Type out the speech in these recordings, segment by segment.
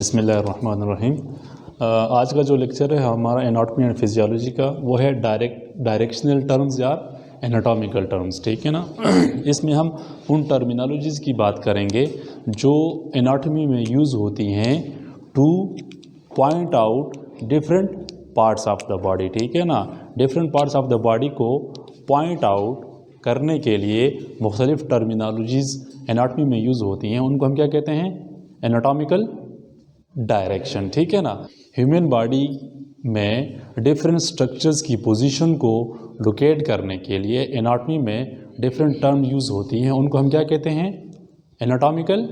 बिस्मिल्लाहिर्रहमानिर्रहीम। आज का जो लेक्चर है हमारा एनाटॉमी एंड फिजियोलॉजी का, वो है डायरेक्शनल टर्म्स या एनाटॉमिकल टर्म्स। ठीक है ना। इसमें हम उन टर्मिनोलॉजीज़ की बात करेंगे जो एनाटॉमी में यूज़ होती हैं to point out different parts of the body. ठीक है ना। Different parts of the body को पॉइंट आउट करने के लिए मुख्तलिफ़ टर्मिनोलॉजीज़ एनाटॉमी में यूज़ होती हैं, उनको हम क्या कहते हैं? Anatomical direction. ठीक है ना। ह्यूमन बॉडी में डिफरेंट स्ट्रक्चर्स की पोजीशन को लोकेट करने के लिए एनाटॉमी में डिफरेंट टर्म यूज़ होती हैं, उनको हम क्या कहते हैं? Anatomical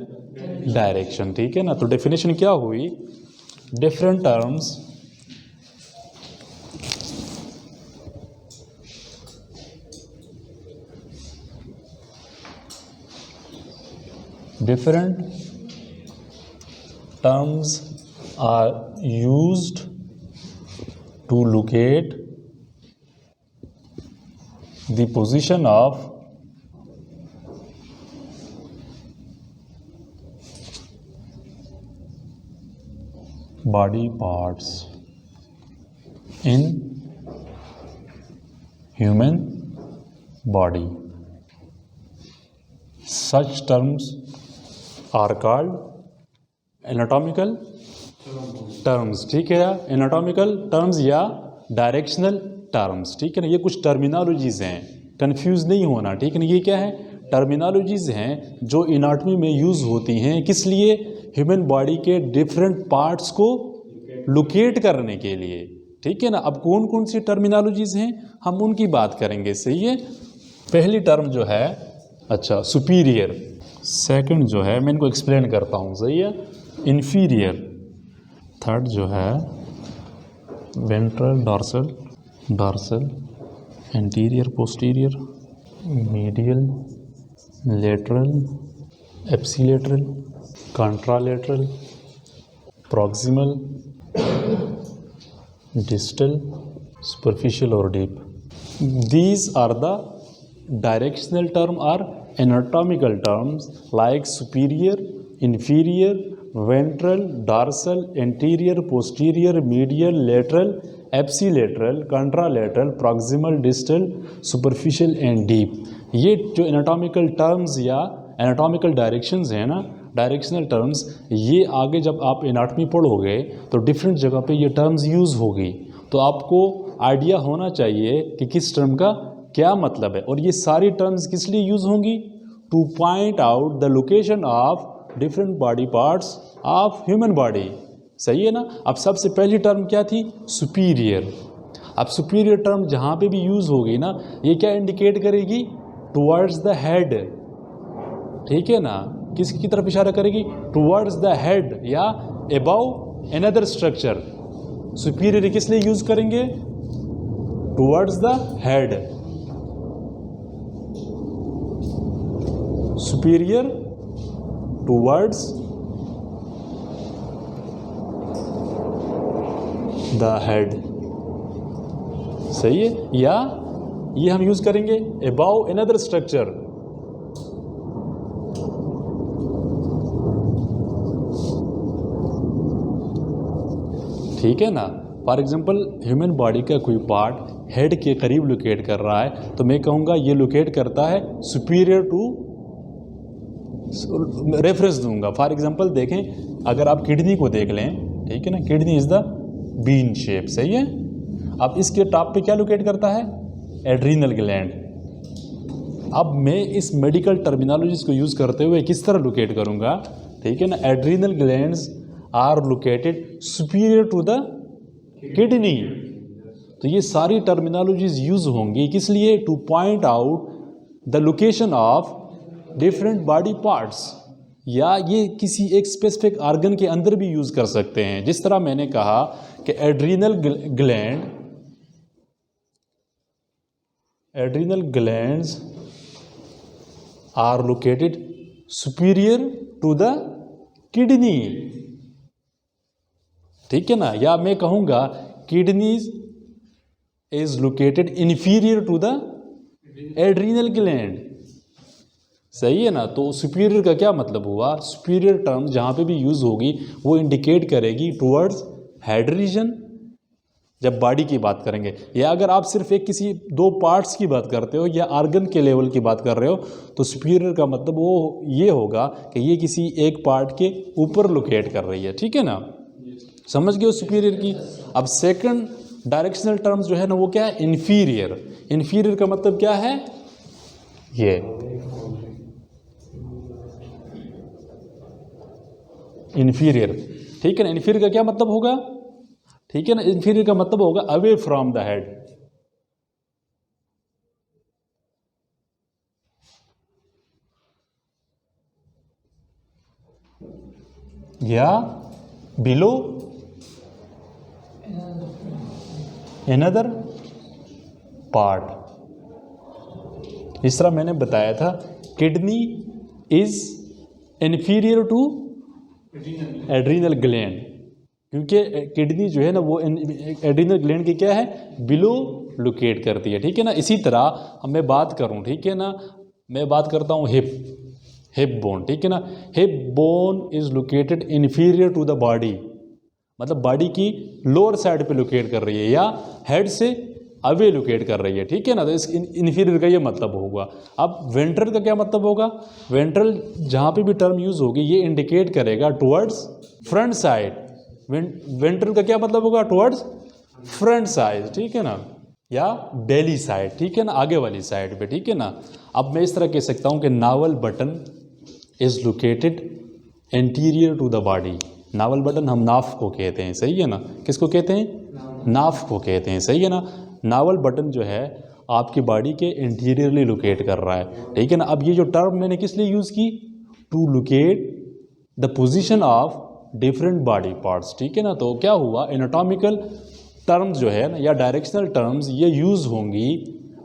direction. ठीक है ना। तो डेफिनेशन क्या हुई? Different terms are used to locate the position of body parts in human body. Such terms are called anatomical terms. ठीक है। एनाटॉमिकल टर्म्स या डायरेक्शनल टर्म्स। ठीक है ना। ये कुछ टर्मिनोलॉजीज़ हैं, कंफ्यूज नहीं होना। ठीक है ना। ये क्या है? टर्मिनोलॉजीज़ हैं जो एनाटॉमी में यूज़ होती हैं। किस लिए? ह्यूमन बॉडी के डिफरेंट पार्ट्स को लोकेट करने के लिए। ठीक है ना। अब कौन कौन सी टर्मिनोलॉजीज़ हैं, हम उनकी बात करेंगे। सही है। पहली टर्म जो है, अच्छा, सुपीरियर। सेकंड जो है, मैं इनको एक्सप्लेन करता हूँ। सही है। इन्फीरियर। थर्ड जो है ventral dorsal anterior posterior medial lateral ipsilateral contralateral proximal distal superficial और deep. These are the directional term are anatomical terms like superior, inferior, ventral, dorsal, anterior, posterior, medial, lateral, apsilateral, contralateral, proximal, distal, superficial and deep। ये जो anatomical terms या anatomical directions हैं ना, directional terms, ये आगे जब आप anatomy पढ़ोगे तो डिफरेंट जगह पे ये टर्म्स यूज़ होगी, तो आपको आइडिया होना चाहिए कि किस टर्म का क्या मतलब है। और ये सारी टर्म्स किस लिए यूज़ होंगी? To point out the location of different body parts of human body. सही है ना। अब सबसे पहली टर्म क्या थी? सुपीरियर। अब सुपीरियर टर्म जहाँ पे भी यूज़ होगी ना, ये क्या इंडिकेट करेगी? Towards the head. ठीक है ना। किसकी तरफ इशारा करेगी? टुवर्ड्स द हेड या अबव अनदर स्ट्रक्चर। सुपीरियर किस लिए यूज़ करेंगे? Towards the head. Superior towards the head. सही है। या ये हम यूज करेंगे अबाउ अनदर स्ट्रक्चर। ठीक है ना। फॉर एग्जाम्पल ह्यूमन बॉडी का कोई पार्ट हेड के करीब लोकेट कर रहा है, तो मैं कहूँगा ये लोकेट करता है सुपीरियर टू, रेफरेंस दूंगा। फॉर एग्जांपल देखें, अगर आप किडनी को देख लें, ठीक है ना, kidney is the bean shape. सही है। अब इसके टॉप पे क्या लोकेट करता है? Adrenal gland. अब मैं इस मेडिकल टर्मिनोलॉजीज को यूज़ करते हुए किस तरह लोकेट करूंगा? ठीक है ना। Adrenal glands are located superior to the kidney. तो ये सारी टर्मिनोलॉजीज यूज होंगी किस लिए? To point out the location of different body parts, या ये किसी एक स्पेसिफिक ऑर्गन के अंदर भी यूज कर सकते हैं। जिस तरह मैंने कहा कि adrenal glands are located superior to the kidney. ठीक है ना। या मैं कहूंगा kidney is located inferior to the adrenal gland. सही है ना। तो सुपीरियर का क्या मतलब हुआ, सुपीरियर टर्म जहाँ पे भी यूज़ होगी वो इंडिकेट करेगी टुवर्ड्स हेड रीजन जब बॉडी की बात करेंगे, या अगर आप सिर्फ एक किसी दो पार्ट्स की बात करते हो या आर्गन के लेवल की बात कर रहे हो तो सुपीरियर का मतलब वो ये होगा कि ये किसी एक पार्ट के ऊपर लोकेट कर रही है, ठीक है ना, समझ गए हो सुपीरियर की। अब सेकंड डायरेक्शनल टर्म्स जो है ना वो क्या है, इन्फीरियर। इन्फीरियर का मतलब क्या है, ये इन्फीरियर, ठीक है ना। इन्फीरियर का क्या मतलब होगा, ठीक है ना, इन्फीरियर का मतलब होगा अवे फ्रॉम द हेड, या बिलो अनदर पार्ट। इस तरह मैंने बताया था kidney is inferior to adrenal gland, क्योंकि किडनी जो है ना वो एड्रीनल ग्लैंड की क्या है, बिलो लोकेट करती है, ठीक है ना। इसी तरह मैं बात करूं, ठीक है ना, मैं बात करता हूं हिप बोन, ठीक है ना। Hip bone is located inferior to the body, मतलब बॉडी की लोअर साइड पे लोकेट कर रही है या हेड से अवे लोकेट कर रही है, ठीक है ना। तो इस इन्फीरियर का ये मतलब होगा। अब वेंट्रल का क्या मतलब होगा, वेंट्रल जहाँ पे भी टर्म यूज होगी ये इंडिकेट करेगा टुवर्ड्स फ्रंट साइड। वेंट्रल का क्या मतलब होगा, टुवर्ड्स फ्रंट साइड, ठीक है ना, या बेली साइड, ठीक है ना, आगे वाली साइड पे, ठीक है ना। अब मैं इस तरह कह सकता हूँ कि navel button is located anterior to the body. Navel button हम नाफ को कहते हैं, सही है ना, किसको कहते हैं, नाफ को कहते हैं, सही है ना। नावल बटन जो है आपकी बॉडी के इंटीरियरली लोकेट कर रहा है, ठीक है ना। अब ये जो टर्म मैंने किस लिए यूज़ की, to locate the position of different body parts, ठीक है ना। तो क्या हुआ, एनाटॉमिकल टर्म्स जो है ना या डायरेक्शनल टर्म्स ये यूज़ होंगी,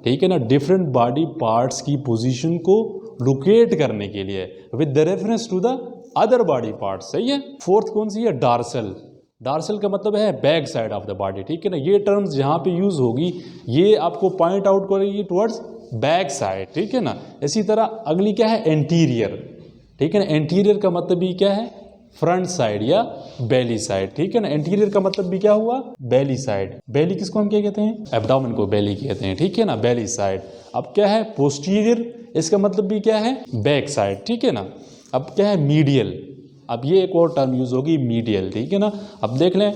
ठीक है ना, डिफरेंट बॉडी पार्ट्स की पोजीशन को लोकेट करने के लिए with the reference to the other body parts, सही है। फोर्थ कौन सी है, डार्सल। डार्सल का मतलब है back side of the body, ठीक है ना। ये टर्म्स जहाँ पे यूज़ होगी ये आपको पॉइंट आउट करेगी टुवर्ड्स बैक साइड, ठीक है ना। इसी तरह अगली क्या है, एंटीरियर, ठीक है ना। एंटीरियर का मतलब भी क्या है, फ्रंट साइड या बेली साइड, ठीक है ना। एंटीरियर का मतलब भी क्या हुआ, बेली साइड। बेली किसको हम क्या कहते हैं, एब्डोमेन को बेली कहते हैं, ठीक है ना, बेली साइड। अब क्या है, पोस्टीरियर, इसका मतलब भी क्या है, बैक साइड, ठीक है ना। अब क्या है, मीडियल। अब ये एक और टर्म यूज होगी, मीडियल, ठीक है ना। अब देख लें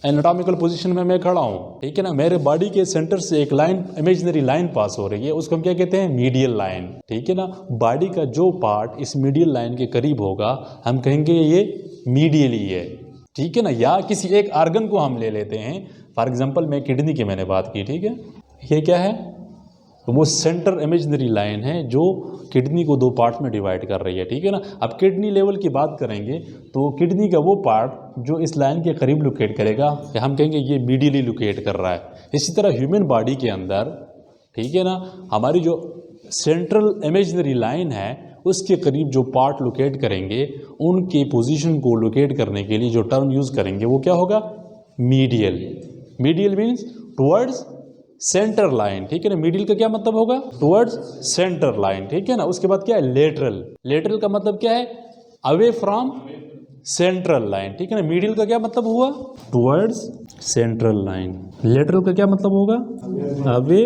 एनाटॉमिकल पोजीशन में मैं खड़ा हूँ, ठीक है ना, मेरे बॉडी के सेंटर से एक लाइन, इमेजिनरी लाइन पास हो रही है, उसको हम क्या कहते हैं, मीडियल लाइन, ठीक है ना। बॉडी का जो पार्ट इस मीडियल लाइन के करीब होगा हम कहेंगे ये मीडियली है, ठीक है ना। या किसी एक आर्गन को हम ले लेते हैं, फॉर एग्जाम्पल मैं किडनी की मैंने बात की, ठीक है, ये क्या है, तो वो सेंटर इमेजिनरी लाइन है जो किडनी को दो पार्ट में डिवाइड कर रही है, ठीक है ना। अब किडनी लेवल की बात करेंगे तो किडनी का वो पार्ट जो इस लाइन के करीब लोकेट करेगा या हम कहेंगे ये मीडियली लोकेट कर रहा है। इसी तरह ह्यूमन बॉडी के अंदर, ठीक है ना, हमारी जो सेंट्रल इमेजिनरी लाइन है उसके करीब जो पार्ट लोकेट करेंगे उनके पोजीशन को लोकेट करने के लिए जो टर्म यूज़ करेंगे वो क्या होगा, medial. Medial means towards centre line, ठीक है ना। मिडिल का क्या मतलब होगा, टुवर्ड्स सेंटर लाइन, ठीक है ना। उसके बाद क्या है, लेटरल। लेटरल का मतलब क्या है, अवे फ्रॉम सेंट्रल लाइन, ठीक है ना। मिडिल का क्या मतलब हुआ, टुवर्ड्स सेंट्रल लाइन। लेटरल का क्या मतलब होगा, अवे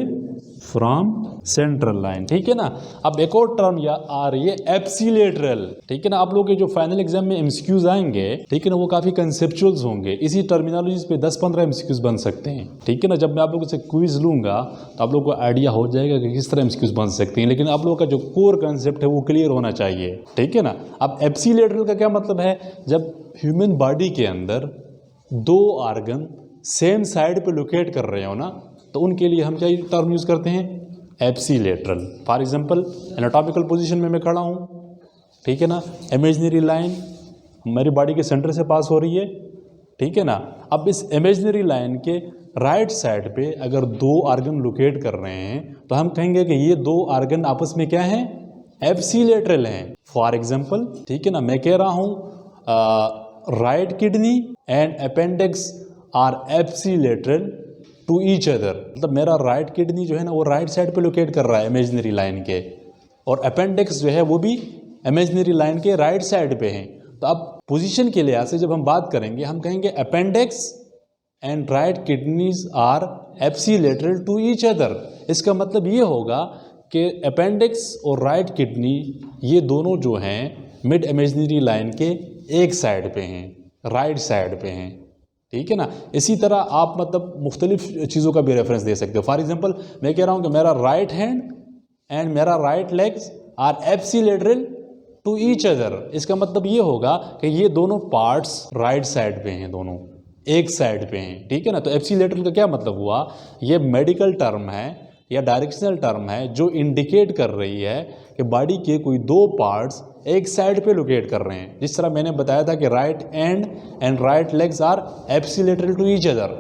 फ्रॉम सेंट्रल लाइन, ठीक है ना। अब एक और टर्म या आ रही है एप्सिलेटरल, ठीक है ना। आप लोगों के जो फाइनल एग्जाम में एमसीक्यूज आएंगे, ठीक है ना, वो काफी कंसेप्चुअल्स होंगे, इसी टर्मिनोलॉजीज पे 10-15 एमसीक्यूज बन सकते हैं, ठीक है ना। जब मैं आप लोगों से क्विज लूंगा तो आप लोगों को आइडिया हो जाएगा कि किस तरह एमसीक्यूज बन सकते हैं, लेकिन आप लोगों का जो कोर कंसेप्ट है वो क्लियर होना चाहिए, ठीक है ना। अब एप्सिलेटरल का क्या मतलब है, जब ह्यूमन बॉडी के अंदर दो ऑर्गन सेम साइड पे लोकेट कर रहे हो ना, तो उनके लिए हम क्या टर्म यूज करते हैं, एप्सिलेटरल। फॉर एग्जांपल एनाटॉमिकल पोजीशन में मैं खड़ा हूँ, ठीक है ना, इमेजिनरी लाइन मेरी बॉडी के सेंटर से पास हो रही है, ठीक है ना। अब इस इमेजिनरी लाइन के राइट साइड पे अगर दो आर्गन लोकेट कर रहे हैं तो हम कहेंगे कि ये दो आर्गन आपस में क्या हैं, एप्सिलेटरल हैं। फॉर एग्जांपल, ठीक है ना, मैं कह रहा हूँ right kidney and appendix are ipsilateral to each other, मतलब मेरा राइट किडनी जो है ना वो राइट साइड पे लोकेट कर रहा है इमेजिनरी लाइन के, और अपेंडिक्स जो है वो भी इमेजिनरी लाइन के राइट साइड पे हैं। तो अब पोजीशन के लिहाज से जब हम बात करेंगे हम कहेंगे appendix and right kidneys are ipsilateral to each other. इसका मतलब ये होगा कि अपेंडिक्स और राइट किडनी ये दोनों जो हैं मिड इमेजिनरी लाइन के एक साइड पे हैं, राइट साइड पे हैं, ठीक है ना। इसी तरह आप मतलब मुख्तलिफ चीज़ों का भी रेफरेंस दे सकते हो। फॉर एग्जांपल मैं कह रहा हूँ कि मेरा राइट हैंड एंड मेरा right legs are ipsilateral to each other. इसका मतलब ये होगा कि ये दोनों पार्ट्स राइट साइड पे हैं, दोनों एक साइड पे हैं, ठीक है ना। तो एप्सिलेटरल का क्या मतलब हुआ, ये मेडिकल टर्म है या डायरेक्शनल टर्म है जो इंडिकेट कर रही है कि बॉडी के कोई दो पार्ट्स एक साइड पे लोकेट कर रहे हैं। जिस तरह मैंने बताया था कि right hand and right legs are ipsilateral to each other,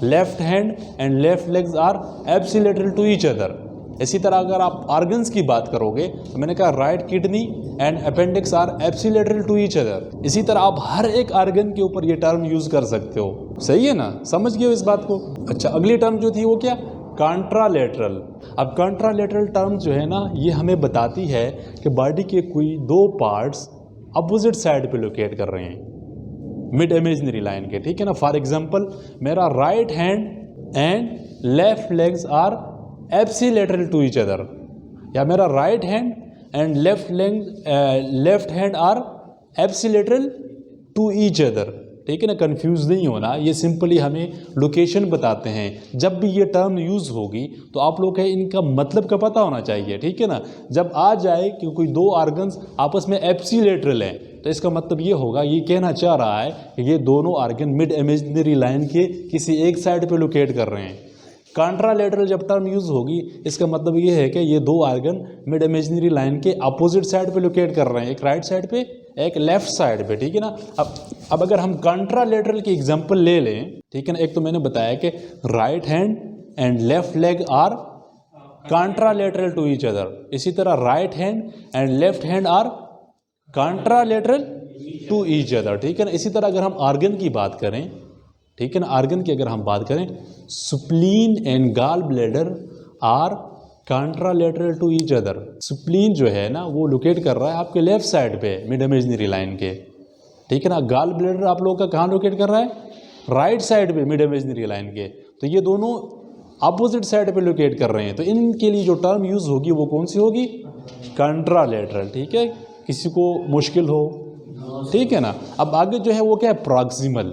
left hand and left legs are ipsilateral to each other. इसी तरह अगर आप ऑर्गन्स की बात करोगे तो मैंने कहा right kidney and appendix are ipsilateral to each other. इसी तरह आप हर एक ऑर्गन के ऊपर ये टर्म यूज कर सकते हो, सही है ना, समझ गए हो इस बात को। अच्छा, अगली टर्म जो थी वो क्या, कॉन्ट्रालेटरल। अब कॉन्ट्रालेटरल टर्म जो है ना ये हमें बताती है कि बॉडी के कोई दो पार्ट्स अपोजिट साइड पे लोकेट कर रहे हैं मिड इमेजिनरी लाइन के, ठीक है ना। फॉर एग्जांपल मेरा right hand and left legs are ipsilateral to each other, या मेरा right hand and left hand are ipsilateral to each other, ठीक है ना। कंफ्यूज नहीं होना, ये सिंपली हमें लोकेशन बताते हैं। जब भी ये टर्म यूज़ होगी तो आप लोग है इनका मतलब का पता होना चाहिए, ठीक है ना। जब आ जाए कि कोई दो ऑर्गन्स आपस में एप्सिलेटरल हैं तो इसका मतलब ये होगा, ये कहना चाह रहा है कि ये दोनों ऑर्गन मिड इमेजिनरी लाइन के किसी एक साइड पे लोकेट कर रहे हैं। कॉन्ट्रालेटरल जब टर्म यूज़ होगी इसका मतलब ये है कि ये दो ऑर्गन मिड इमेजिनरी लाइन के अपोजिट साइड पे लोकेट कर रहे हैं, एक राइट साइड पे एक लेफ्ट साइड पे, ठीक है ना। अब अगर हम कॉन्ट्रालेटरल की एग्जांपल ले लें, ठीक है ना, एक तो मैंने बताया कि right hand and left leg are contralateral to each other. इसी तरह right hand and left hand are contralateral to each other, ठीक है ना। इसी तरह अगर हम ऑर्गन की बात करें, ठीक है ना, ऑर्गन की अगर हम बात करें, spleen and gall bladder are contralateral to each other. Spleen जो है ना वो लोकेट कर रहा है आपके लेफ्ट साइड पे मिड इमेजिनरी लाइन के, ठीक है ना। गॉल ब्लैडर आप लोगों का कहाँ लोकेट कर रहा है, राइट साइड पे मिड इमेजिनरी लाइन के। तो ये दोनों अपोजिट साइड पे लोकेट कर रहे हैं, तो इनके लिए जो टर्म यूज होगी वो कौन सी होगी, कॉन्ट्रालेटरल, ठीक है। किसी को मुश्किल हो, ठीक है ना। अब आगे जो है वो क्या है, प्रॉक्सिमल।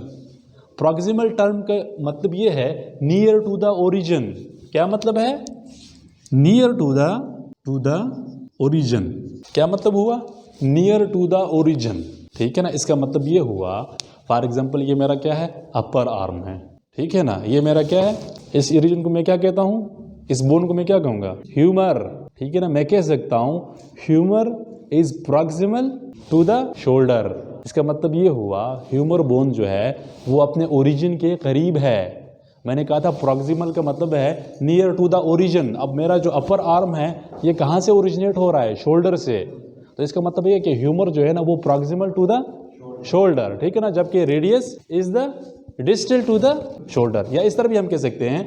प्रॉक्सिमल टर्म का मतलब ये है नियर टू द ओरिजिन। क्या मतलब है, नियर टू द ओरिजिन। क्या मतलब हुआ, नियर टू द ओरिजिन, ठीक है ना। इसका मतलब ये हुआ, फॉर एग्जांपल ये मेरा क्या है, अपर आर्म है, ठीक है ना। ये मेरा क्या है, इस ओरिजिन को मैं क्या कहता हूँ, इस बोन को मैं क्या कहूँगा, ह्यूमर, ठीक है ना। मैं कह सकता हूँ humerus is proximal to the shoulder. इसका मतलब ये हुआ ह्यूमर बोन जो है वो अपने ओरिजिन के करीब है। मैंने कहा था प्रॉक्सिमल का मतलब है नियर टू द ओरिजिन। अब मेरा जो अपर आर्म है ये कहाँ से ओरिजिनेट हो रहा है, शोल्डर से। तो इसका मतलब ये कि ह्यूमर जो है ना वो प्रॉक्सिमल टू द शोल्डर, ठीक है ना, जबकि radius is the distal to the shoulder. या इस तरह भी हम कह सकते हैं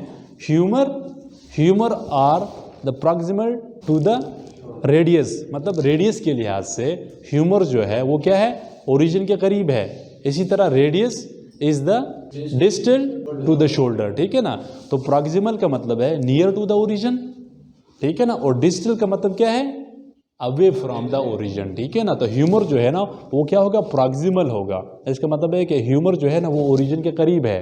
humerus are the proximal to the radius, मतलब रेडियस के लिहाज से ह्यूमर जो है वो क्या है, ओरिजिन के करीब है। इसी तरह radius is the distal to the shoulder, ठीक है ना। तो प्रॉक्सिमल का मतलब है नियर टू द ओरिजिन, ठीक है ना, और डिस्टल का मतलब क्या है, अवे फ्रॉम द ओरिजिन, ठीक है ना। तो ह्यूमर जो है ना वो क्या होगा, प्रॉक्सिमल होगा। इसका मतलब है कि ह्यूमर जो है ना वो ओरिजिन के करीब है,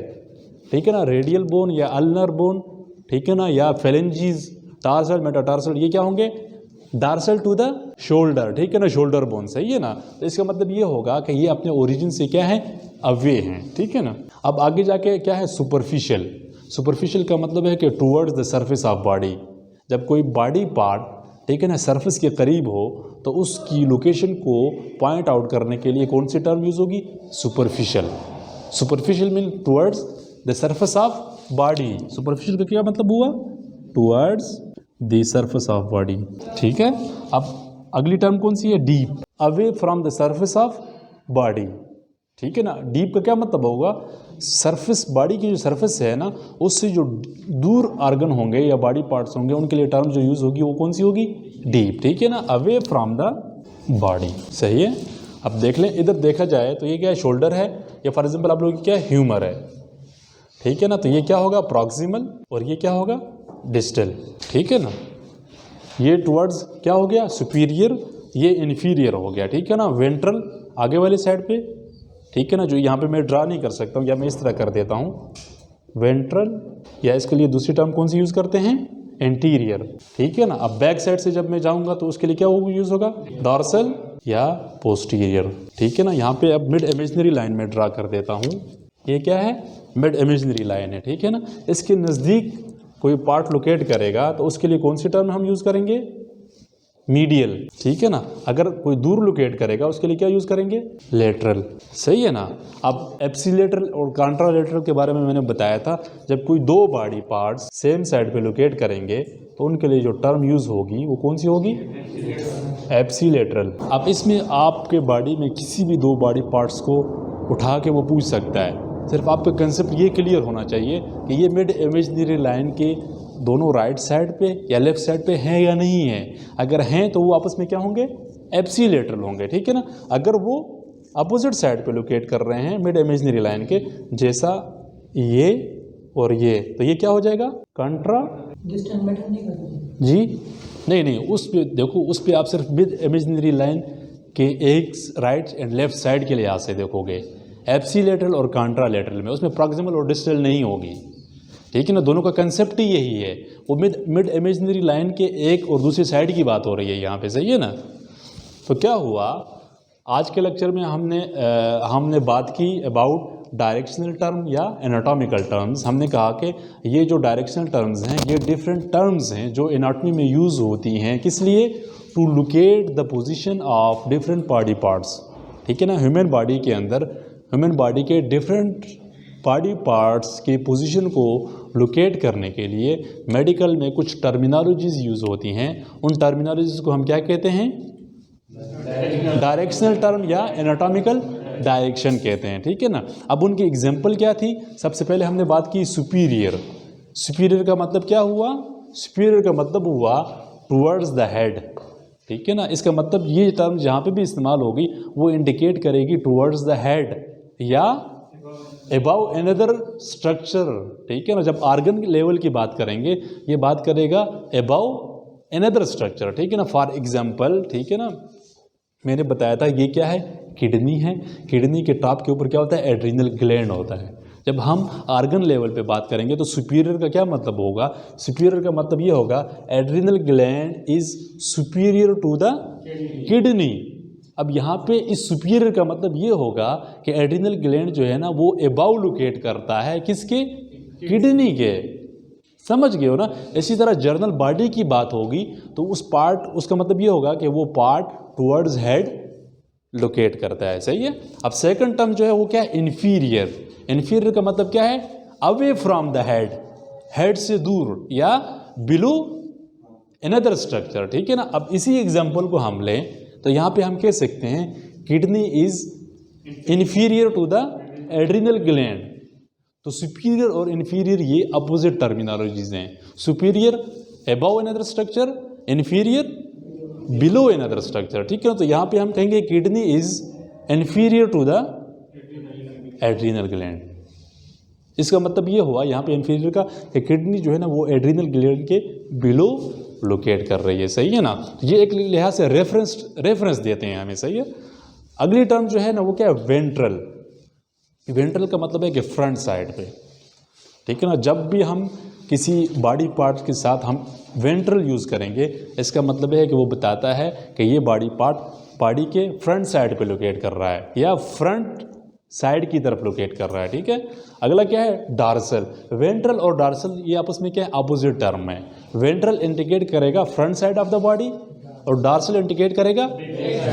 ठीक है ना। रेडियल बोन या अल्नर बोन, ठीक है ना, या फेलेंजीज, टार्सल, मेटाटार्सल, ये क्या होंगे, डार्सल टू द शोल्डर, ठीक है ना, शोल्डर बोन, सही है ना। तो इसका मतलब ये होगा कि ये अपने ओरिजिन से क्या है, अवे हैं, ठीक है ना। अब आगे जाके क्या है, सुपरफिशियल। सुपरफिशियल का मतलब है कि towards the surface of body. जब कोई बॉडी पार्ट, ठीक है ना, सरफेस के करीब हो तो उसकी लोकेशन को पॉइंट आउट करने के लिए कौन सी टर्म यूज होगी, superficial. Superficial mean towards the surface of body. Superficial का क्या मतलब हुआ, towards the surface of body, ठीक है। अब अगली टर्म कौन सी है, deep, away from the surface of body, ठीक है ना। डीप का क्या मतलब होगा, सरफेस, बॉडी की जो सरफेस है ना, उससे जो दूर ऑर्गन होंगे या बॉडी पार्ट्स होंगे उनके लिए टर्म जो यूज़ होगी वो कौन सी होगी? डीप, ठीक है ना, अवे फ्रॉम द बॉडी। सही है। अब देख लें, इधर देखा जाए तो ये क्या है? शोल्डर है, या फॉर एग्जाम्पल आप लोगों की क्या है? ह्यूमर है, ठीक है ना। तो ये क्या होगा? प्रॉक्सिमल, और ये क्या होगा? डिस्टल, ठीक है ना। ये टुवर्ड्स क्या हो गया? सुपीरियर, ये इन्फीरियर हो गया, ठीक है ना। वेंट्रल आगे वाली साइड पे, ठीक है ना, जो यहाँ पे मैं ड्रा नहीं कर सकता हूँ, या मैं इस तरह कर देता हूँ वेंट्रल, या इसके लिए दूसरी टर्म कौन सी यूज़ करते हैं? एंटीरियर, ठीक है ना। अब बैक साइड से जब मैं जाऊँगा तो उसके लिए क्या यूज़ होगा? डॉर्सल या पोस्टीरियर, ठीक है ना। यहाँ पे अब मिड इमेजिनरी लाइन में ड्रा कर देता हूँ। ये क्या है? मिड इमेजिनरी लाइन है, ठीक है ना। इसके नज़दीक कोई पार्ट लोकेट करेगा तो उसके लिए कौन सी टर्म हम यूज़ करेंगे? मीडियल, ठीक है ना। अगर कोई दूर लोकेट करेगा उसके लिए क्या यूज़ करेंगे? लेटरल, सही है ना। अब एप्सिलेटरल और कॉन्ट्रालेटरल के बारे में मैंने बताया था, जब कोई दो बॉडी पार्ट्स सेम साइड पे लोकेट करेंगे तो उनके लिए जो टर्म यूज़ होगी वो कौन सी होगी? एप्सिलेटरल। अब इसमें आपके बॉडी में किसी भी दो बॉडी पार्ट्स को उठा के वो पूछ सकता है, सिर्फ आपका कंसेप्ट ये क्लियर होना चाहिए कि ये मिड इमेजिनरी लाइन के दोनों राइट साइड पे या लेफ्ट साइड पे हैं या नहीं है। अगर हैं तो वो आपस में क्या होंगे? एप्सिलेटरल होंगे, ठीक है ना। अगर वो अपोजिट साइड पे लोकेट कर रहे हैं मिड इमेजिनरी लाइन के, जैसा ये और ये, तो ये क्या हो जाएगा? कंट्रा। जी नहीं, उस पे देखो, उस पे आप सिर्फ मिड इमेजिनरी लाइन के एक राइट एंड लेफ्ट साइड के लिहाज से देखोगे। एप्सिलेटरल और कॉन्ट्रालेटरल में उसमें प्रॉक्सिमल और डिस्टल नहीं होगी, ठीक है ना। दोनों का कंसेप्ट ही यही है। वो मिड इमेजिनरी लाइन के एक और दूसरी साइड की बात हो रही है यहाँ पे, सही है ना। तो क्या हुआ, आज के लेक्चर में हमने बात की अबाउट डायरेक्शनल टर्म या एनाटॉमिकल टर्म्स। हमने कहा कि ये जो डायरेक्शनल टर्म्स हैं ये डिफरेंट टर्म्स हैं जो एनाटॉमी में यूज़ होती हैं। किस लिए? To locate the position of different body parts, ठीक है ना। ह्यूमन बॉडी के अंदर, ह्यूमन बॉडी के डिफरेंट बॉडी पार्ट्स के पोजीशन को लोकेट करने के लिए मेडिकल में कुछ टर्मिनोलॉजीज यूज़ होती हैं। उन टर्मिनोलॉजीज को हम क्या कहते हैं? डायरेक्शनल टर्म या एनाटॉमिकल डायरेक्शन कहते हैं, ठीक है ना। अब उनकी एग्जांपल क्या थी? सबसे पहले हमने बात की सुपीरियर। सुपीरियर का मतलब क्या हुआ? सुपीरियर का मतलब हुआ टुवर्ड्स द हेड, ठीक है ना। इसका मतलब ये टर्म जहाँ पे भी इस्तेमाल होगी वो इंडिकेट करेगी टुवर्ड्स द हेड या अबाउ एनदर स्ट्रक्चर, ठीक है ना। जब ऑर्गन लेवल की बात करेंगे ये बात करेगा अबाउ एनदर स्ट्रक्चर, ठीक है ना। फॉर एग्जांपल, ठीक है ना, मैंने बताया था ये क्या है? किडनी है। किडनी के टॉप के ऊपर क्या होता है? एड्रिनल ग्लैंड होता है। जब हम ऑर्गन लेवल पे बात करेंगे तो सुपीरियर का क्या मतलब होगा? सुपीरियर का मतलब ये होगा adrenal gland is superior to the kidney. अब यहाँ पे इस सुपीरियर का मतलब ये होगा कि एड्रिनल ग्लैंड जो है ना वो अबाउ लोकेट करता है किसके? किडनी के। समझ गए हो ना। इसी तरह जर्नल बॉडी की बात होगी तो उस पार्ट, उसका मतलब ये होगा कि वो पार्ट टुवर्ड्स हेड लोकेट करता है, सही है। अब सेकंड टर्म जो है वो क्या है? इन्फीरियर। इन्फीरियर का मतलब क्या है? Away from the head, head से दूर या बिलो अनदर स्ट्रक्चर, ठीक है ना। अब इसी एग्जांपल को हम लें तो यहाँ पे हम कह सकते हैं kidney is inferior to the adrenal gland. तो सुपीरियर और इन्फीरियर ये अपोजिट टर्मिनोलॉजीज हैं। Superior above another structure, inferior below another structure, ठीक है। तो यहाँ पे हम कहेंगे kidney is inferior to the adrenal gland. इसका मतलब ये हुआ यहाँ पे इन्फीरियर का कि किडनी जो है ना वो एड्रिनल ग्लैंड के बिलो लोकेट कर रही है, सही है ना। ये एक लिहाज से रेफरेंस देते हैं हमें, सही है। अगली टर्म जो है ना वो क्या है? वेंट्रल। वेंट्रल का मतलब है कि फ्रंट साइड पे, ठीक है ना। जब भी हम किसी बॉडी पार्ट के साथ हम वेंट्रल यूज़ करेंगे इसका मतलब है कि वो बताता है कि ये बॉडी पार्ट बॉडी के फ्रंट साइड पे लोकेट कर रहा है या फ्रंट साइड की तरफ लोकेट कर रहा है, ठीक है। अगला क्या है? डॉर्सल। वेंट्रल और डॉर्सल ये आपस में क्या है? अपोजिट टर्म है। वेंट्रल इंडिकेट करेगा front side of the body और डॉर्सल इंडिकेट करेगा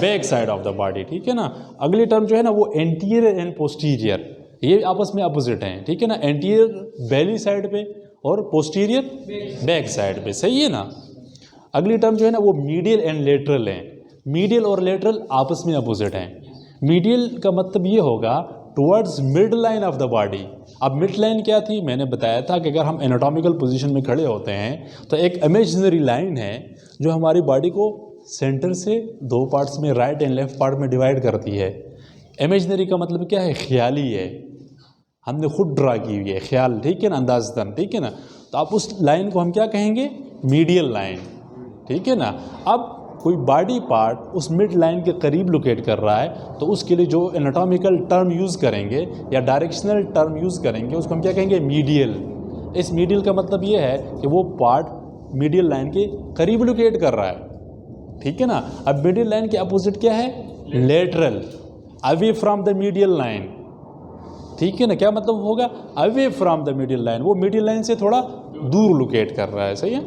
back side of the body, ठीक है ना। अगली टर्म जो है ना वो एंटीरियर एंड पोस्टीरियर, ये आपस में अपोजिट हैं, ठीक है ना। एंटीरियर बेली साइड पे और पोस्टीरियर बैक साइड पे, सही है ना। अगली टर्म जो है ना वो मीडियल एंड लेटरल है। मीडियल और लेटरल आपस में अपोजिट हैं। मीडियल का मतलब ये होगा towards mid line of the body. अब मिड लाइन क्या थी, मैंने बताया था कि अगर हम एनाटॉमिकल पोजीशन में खड़े होते हैं तो एक इमेजिनरी लाइन है जो हमारी बॉडी को सेंटर से दो पार्ट्स में, राइट एंड लेफ्ट पार्ट में डिवाइड करती है। इमेजिनरी का मतलब क्या है, ख्याली है, हमने खुद ड्रा की हुई है, ख्याल, ठीक है ना, अंदाज़तन, ठीक है ना। तो आप उस लाइन को हम क्या कहेंगे, मीडियल लाइन, ठीक है ना। अब कोई बॉडी पार्ट उस मिड लाइन के करीब लोकेट कर रहा है तो उसके लिए जो एनाटॉमिकल टर्म यूज़ करेंगे या डायरेक्शनल टर्म यूज़ करेंगे उसको हम क्या कहेंगे, मीडियल। इस मीडियल का मतलब ये है कि वो पार्ट मीडियल लाइन के करीब लोकेट कर रहा है, ठीक है ना। अब मीडियल लाइन के अपोजिट क्या है, lateral, away from the medial line, ठीक है ना। क्या मतलब होगा, away from the middle line, वो मिडिल लाइन से थोड़ा दूर लोकेट कर रहा है, सही है।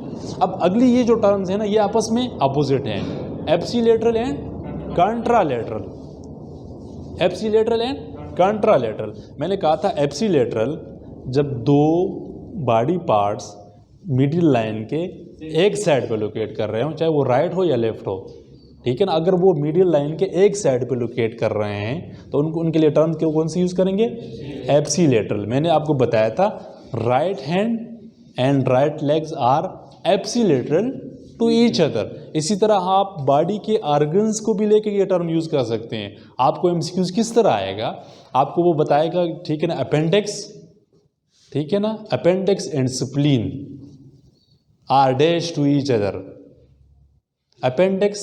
अब अगली ये जो टर्म्स है ना, ये आपस में अपोजिट हैं, एप्सिलेटरल एंड कंट्रालेटरल। एप्सिलेटरल एंड कंट्रालेटरल, मैंने कहा था एप्सिलेटरल जब दो बॉडी पार्ट्स मिडिल लाइन के एक साइड पे लोकेट कर रहे हो, चाहे वो राइट हो या लेफ्ट हो, ठीक है ना। अगर वो मिडिल लाइन के एक साइड पे लोकेट कर रहे हैं तो उनके लिए टर्म क्यों कौन सी यूज़ करेंगे, एप्सिलेटरल। मैंने आपको बताया था right hand and right legs are ipsilateral to each other. इसी तरह आप बॉडी के ऑर्गन्स को भी लेके ये टर्म यूज़ कर सकते हैं। आपको एमसीक्यूज किस तरह आएगा, आपको वो बताएगा, ठीक है ना, अपेंडिक्स, ठीक है ना, appendix and spleen are dash to each other, appendix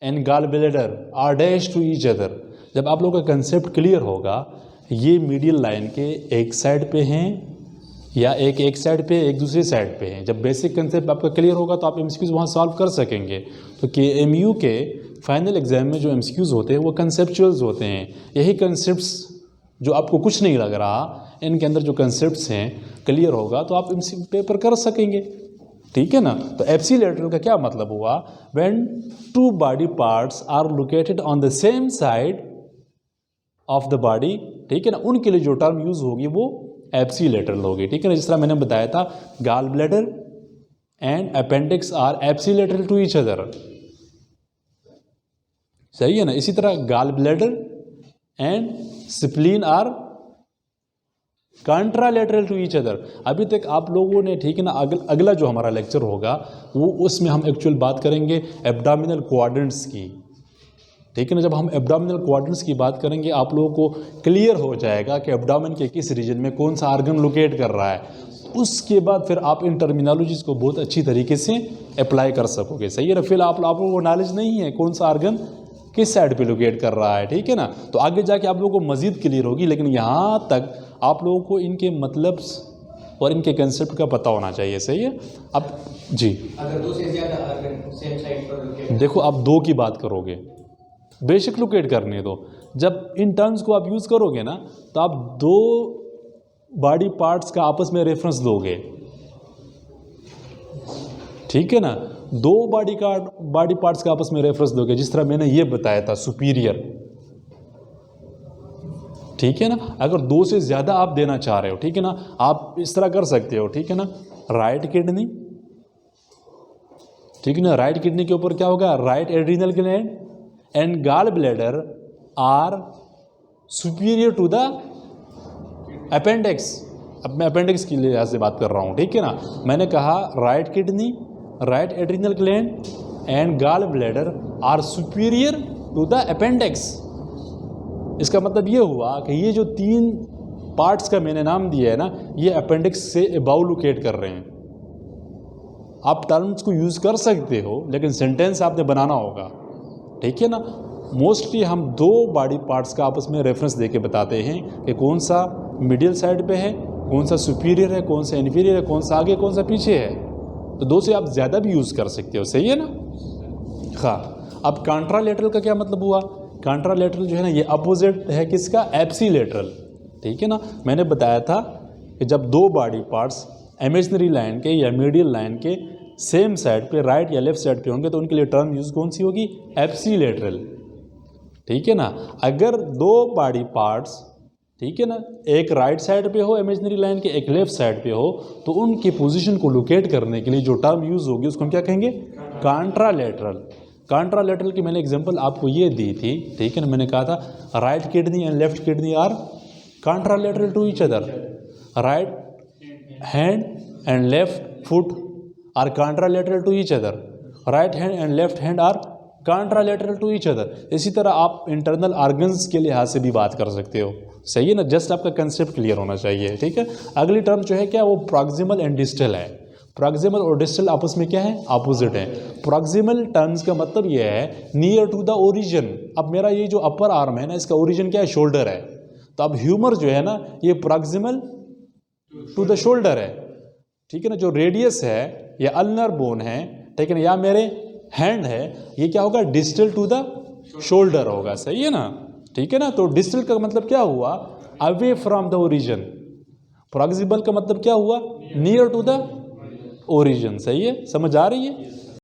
and gall bladder are dash to each other. जब आप लोगों का कंसेप्ट क्लियर होगा, ये मीडियल लाइन के एक साइड पे हैं या एक साइड पे, एक दूसरे साइड पे हैं। जब बेसिक कंसेप्ट आपका क्लियर होगा तो आप एमसीक्यूज वहाँ सॉल्व कर सकेंगे। तो KMU के फाइनल एग्जाम में जो एमसीक्यूज होते हैं वो कंसेप्चुअल्स होते हैं। यही कंसेप्ट्स जो आपको कुछ नहीं लग रहा, इनके अंदर जो कंसेप्ट्स हैं क्लियर होगा तो आप एमसीक्यू पेपर कर सकेंगे, ठीक है ना। तो एप्सिलेटरल का क्या मतलब हुआ, when two body parts are located on the same side of the body, ठीक है ना, उनके लिए जो टर्म यूज होगी वो एप्सिलेटरल होगी, ठीक है ना। जिस तरह मैंने बताया था, gall bladder and appendix are ipsilateral to each other, सही है ना। इसी तरह gall bladder and spleen are contralateral to each other. अभी तक आप लोगों ने, ठीक है ना, अगला जो हमारा लेक्चर होगा वो उसमें हम एक्चुअल बात करेंगे एब्डोमिनल क्वाड्रेंट्स की, ठीक है ना। जब हम एब्डोमिनल क्वाड्रेंट्स की बात करेंगे आप लोगों को क्लियर हो जाएगा कि एब्डोमेन के किस रीजन में कौन सा आर्गन लोकेट कर रहा है। उसके बाद फिर आप इन टर्मिनोलॉजीज को बहुत अच्छी तरीके से अप्लाई कर सकोगे, सही है ना। फिर आप लोगों को नॉलेज नहीं है कौन सा आर्गन किस साइड पे लोकेट कर रहा है, ठीक है ना। तो आगे जाके आप लोगों को मज़ीद क्लियर होगी, लेकिन यहाँ तक आप लोगों को इनके मतलब और इनके कंसेप्ट का पता होना चाहिए, सही है। अब जी, अगर दो से ज़्यादा आर्गन सेम साइड पर लोकेट, देखो आप दो की बात करोगे, बेशक लोकेट करने दो। जब इन टर्म्स को आप यूज़ करोगे ना तो आप दो बॉडी पार्ट्स का आपस में रेफरेंस दोगे, ठीक है ना। दो बॉडी पार्ट्स का आपस में रेफरेंस दोगे, जिस तरह मैंने ये बताया था सुपीरियर, ठीक है ना। अगर दो से ज़्यादा आप देना चाह रहे हो, ठीक है ना, आप इस तरह कर सकते हो, ठीक है ना। राइट किडनी, ठीक है ना, राइट किडनी के ऊपर क्या होगा, right adrenal gland and gall bladder are superior to the appendix. अब मैं अपेंडिक्स की लिहाज से बात कर रहा हूँ, ठीक है ना। मैंने कहा right kidney, right adrenal gland and gall bladder are superior to the appendix. इसका मतलब ये हुआ कि ये जो तीन पार्ट्स का मैंने नाम दिया है ना, ये अपेंडिक्स से अबाउ लोकेट कर रहे हैं। आप टर्म्स को यूज़ कर सकते हो लेकिन सेंटेंस आपने बनाना होगा, ठीक है ना। मोस्टली हम दो बॉडी पार्ट्स का आपस में रेफरेंस देके बताते हैं कि कौन सा मिडिल साइड पे है, कौन सा सुपीरियर है, कौन सा इन्फीरियर है, कौन सा आगे, कौन सा पीछे है। तो दो से आप ज़्यादा भी यूज़ कर सकते हो, सही है ना। हाँ, अब कंट्रालेटरल का क्या मतलब हुआ, कंट्रालेटरल जो है ना ये अपोजिट है किसका, एप्सिलेटरल, ठीक है ना। मैंने बताया था कि जब दो बॉडी पार्ट्स इमेजिनरी लाइन के या मीडियल लाइन के सेम साइड पे, राइट या लेफ्ट साइड पे होंगे तो उनके लिए टर्म यूज कौन सी होगी, एप्सिलेटरल, ठीक है ना। अगर दो बॉडी पार्ट्स, ठीक है ना, एक राइट साइड पे हो इमेजिनरी लाइन के, एक लेफ्ट साइड पे हो, तो उनकी पोजीशन को लोकेट करने के लिए जो टर्म यूज होगी उसको हम क्या कहेंगे, कंट्रालेटरल। कॉन्ट्रालेटरल की मैंने एग्जांपल आपको ये दी थी, ठीक है ना, मैंने कहा था right kidney and left kidney are contralateral to each other, right hand and left foot are contralateral to each other, right hand and left hand are contralateral to each other. इसी तरह आप इंटरनल ऑर्गन्स के लिहाज से भी बात कर सकते हो, सही है ना, जस्ट आपका कंसेप्ट क्लियर होना चाहिए, ठीक है। अगली टर्म जो है क्या, वो प्रॉक्सिमल एंड डिस्टल है। प्रॉक्सिमल और डिस्टल आपस में क्या है, अपोजिट है। प्रॉक्सिमल टर्म्स का मतलब ये है नियर टू द ओरिजिन। अब मेरा ये जो अपर आर्म है ना, इसका ओरिजिन क्या है, शोल्डर है, तो अब ह्यूमर जो है ना ये प्रॉक्सिमल टू द शोल्डर है, ठीक है ना। जो रेडियस है या अल्नर बोन है, ठीक है ना, या मेरे हैंड है, ये क्या होगा, डिस्टल टू द शोल्डर होगा, सही है ना, ठीक है ना। तो डिस्टल का मतलब क्या हुआ, away from the origin. Proximal का मतलब क्या हुआ, नियर टू द ओरिजिन, सही है, समझ आ रही है।